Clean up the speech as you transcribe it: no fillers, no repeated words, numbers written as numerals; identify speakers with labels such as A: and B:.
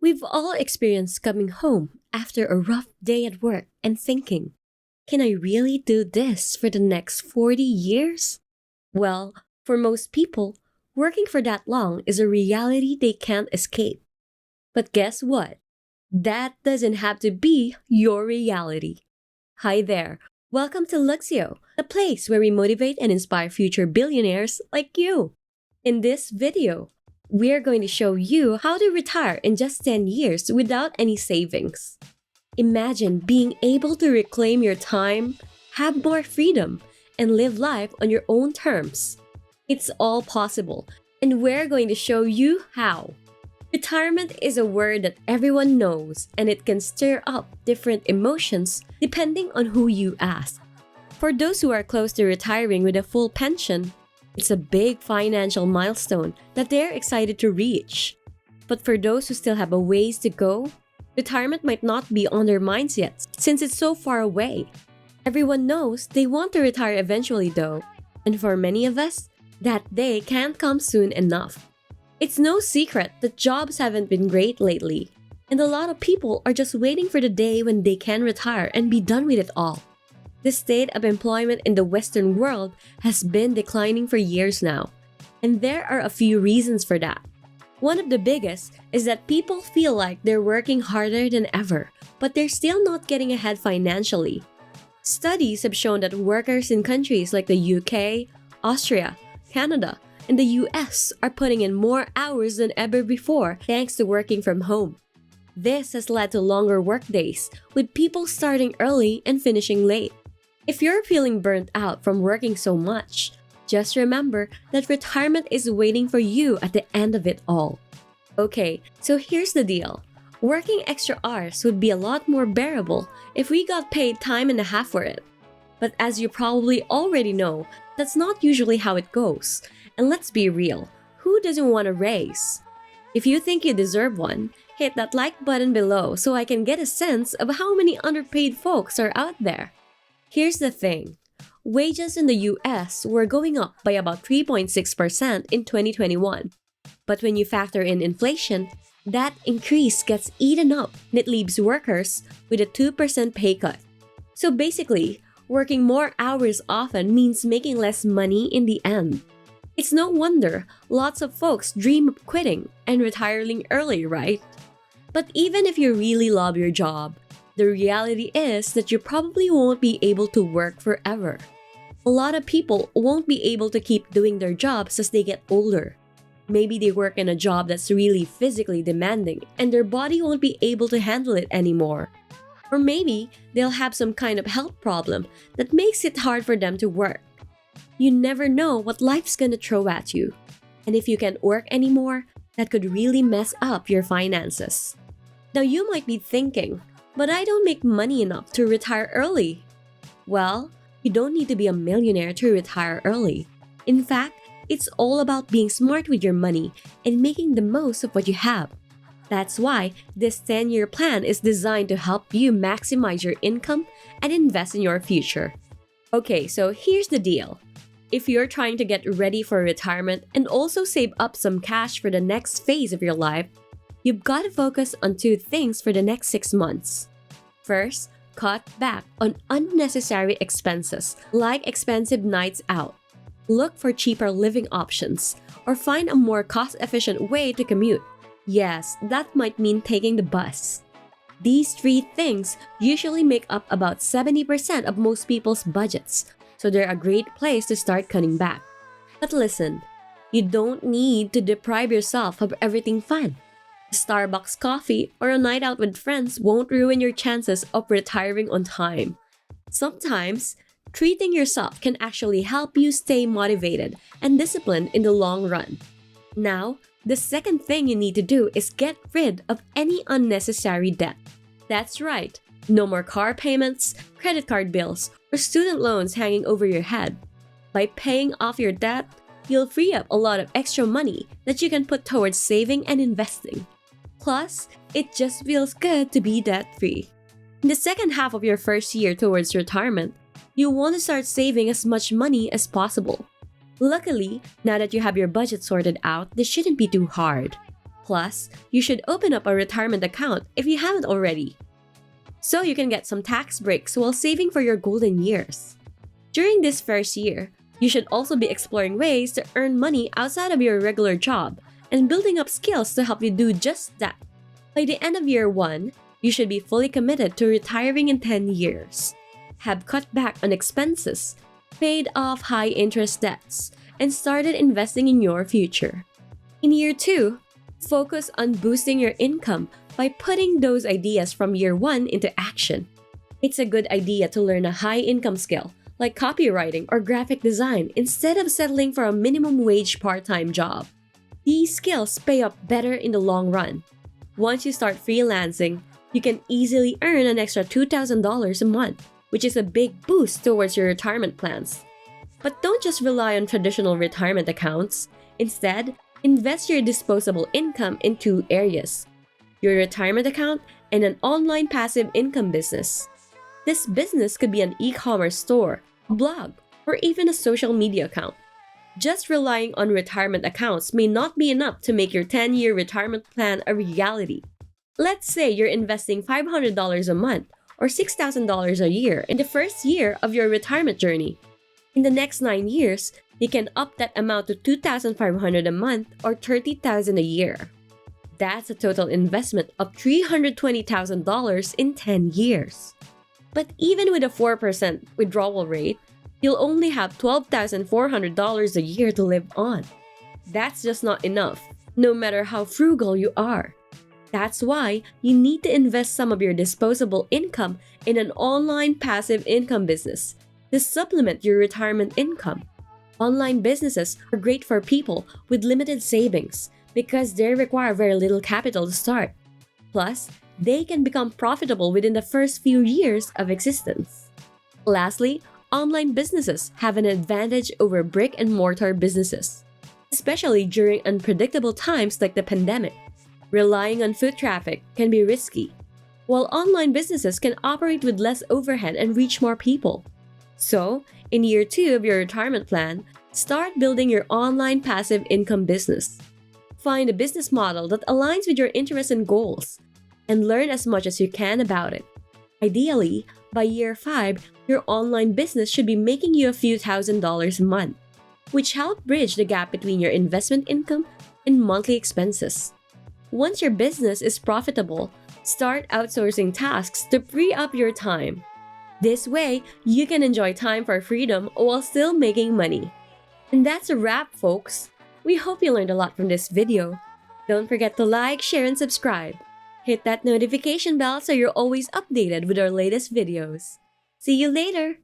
A: We've all experienced coming home after a rough day at work and thinking, can I really do this for the next 40 years? Well, for most people, working for that long is a reality they can't escape. But guess what? That doesn't have to be your reality. Hi there. Welcome to Luxio, the place where we motivate and inspire future billionaires like you. In this video, we're going to show you how to retire in just 10 years without any savings. Imagine being able to reclaim your time, have more freedom, and live life on your own terms. It's all possible, and we're going to show you how. Retirement is a word that everyone knows, and it can stir up different emotions depending on who you ask. For those who are close to retiring with a full pension, it's a big financial milestone that they're excited to reach. But for those who still have a ways to go, retirement might not be on their minds yet since it's so far away. Everyone knows they want to retire eventually though, and for many of us, that day can't come soon enough. It's no secret that jobs haven't been great lately, and a lot of people are just waiting for the day when they can retire and be done with it all. The state of employment in the Western world has been declining for years now, and there are a few reasons for that. One of the biggest is that people feel like they're working harder than ever, but they're still not getting ahead financially. Studies have shown that workers in countries like the UK, Austria, Canada, and the US are putting in more hours than ever before thanks to working from home. This has led to longer workdays, with people starting early and finishing late. If you're feeling burnt out from working so much, just remember that retirement is waiting for you at the end of it all. Okay, so here's the deal. Working extra hours would be a lot more bearable if we got paid time and a half for it. But as you probably already know, that's not usually how it goes. And let's be real, who doesn't want a raise? If you think you deserve one, hit that like button below so I can get a sense of how many underpaid folks are out there. Here's the thing. Wages in the US were going up by about 3.6% in 2021. But when you factor in inflation, that increase gets eaten up and it leaves workers with a 2% pay cut. So basically, working more hours often means making less money in the end. It's no wonder lots of folks dream of quitting and retiring early, right? But even if you really love your job, the reality is that you probably won't be able to work forever. A lot of people won't be able to keep doing their jobs as they get older. Maybe they work in a job that's really physically demanding and their body won't be able to handle it anymore. Or maybe they'll have some kind of health problem that makes it hard for them to work. You never know what life's gonna throw at you. And if you can't work anymore, that could really mess up your finances. Now you might be thinking, but I don't make money enough to retire early. Well, you don't need to be a millionaire to retire early. In fact, it's all about being smart with your money and making the most of what you have. That's why this 10-year plan is designed to help you maximize your income and invest in your future. Okay, so here's the deal. If you're trying to get ready for retirement and also save up some cash for the next phase of your life, you've got to focus on two things for the next 6 months. First, cut back on unnecessary expenses like expensive nights out. Look for cheaper living options or find a more cost-efficient way to commute. Yes, that might mean taking the bus. These three things usually make up about 70% of most people's budgets, so they're a great place to start cutting back. But listen, you don't need to deprive yourself of everything fun. A Starbucks coffee or a night out with friends won't ruin your chances of retiring on time. Sometimes, treating yourself can actually help you stay motivated and disciplined in the long run. Now, the second thing you need to do is get rid of any unnecessary debt. That's right, no more car payments, credit card bills, or student loans hanging over your head. By paying off your debt, you'll free up a lot of extra money that you can put towards saving and investing. Plus, it just feels good to be debt-free. In the second half of your first year towards retirement, you'll want to start saving as much money as possible. Luckily, now that you have your budget sorted out, this shouldn't be too hard. Plus, you should open up a retirement account if you haven't already, so you can get some tax breaks while saving for your golden years. During this first year, you should also be exploring ways to earn money outside of your regular job and building up skills to help you do just that. By the end of year 1, you should be fully committed to retiring in 10 years. Have cut back on expenses, paid off high-interest debts, and started investing in your future. In year 2, focus on boosting your income by putting those ideas from year 1 into action. It's a good idea to learn a high-income skill like copywriting or graphic design instead of settling for a minimum wage part-time job. These skills pay up better in the long run. Once you start freelancing, you can easily earn an extra $2,000 a month, which is a big boost towards your retirement plans. But don't just rely on traditional retirement accounts. Instead, invest your disposable income in 2 areas: your retirement account and an online passive income business. This business could be an e-commerce store, a blog, or even a social media account. Just relying on retirement accounts may not be enough to make your 10-year retirement plan a reality. Let's say you're investing $500 a month or $6,000 a year in the first year of your retirement journey. In the next 9 years, you can up that amount to $2,500 a month or $30,000 a year. That's a total investment of $320,000 in 10 years. But even with a 4% withdrawal rate, you'll only have $12,400 a year to live on. That's just not enough, no matter how frugal you are. That's why you need to invest some of your disposable income in an online passive income business to supplement your retirement income. Online businesses are great for people with limited savings because they require very little capital to start. Plus, they can become profitable within the first few years of existence. Lastly, online businesses have an advantage over brick-and-mortar businesses, especially during unpredictable times like the pandemic. Relying on foot traffic can be risky, while online businesses can operate with less overhead and reach more people. So, in year 2 of your retirement plan, start building your online passive income business. Find a business model that aligns with your interests and goals, and learn as much as you can about it. Ideally, by year 5, your online business should be making you a few $1,000s a month, which help bridge the gap between your investment income and monthly expenses. Once your business is profitable, start outsourcing tasks to free up your time. This way, you can enjoy time for freedom while still making money. And that's a wrap, folks. We hope you learned a lot from this video. Don't forget to like, share, and subscribe. Hit that notification bell so you're always updated with our latest videos. See you later!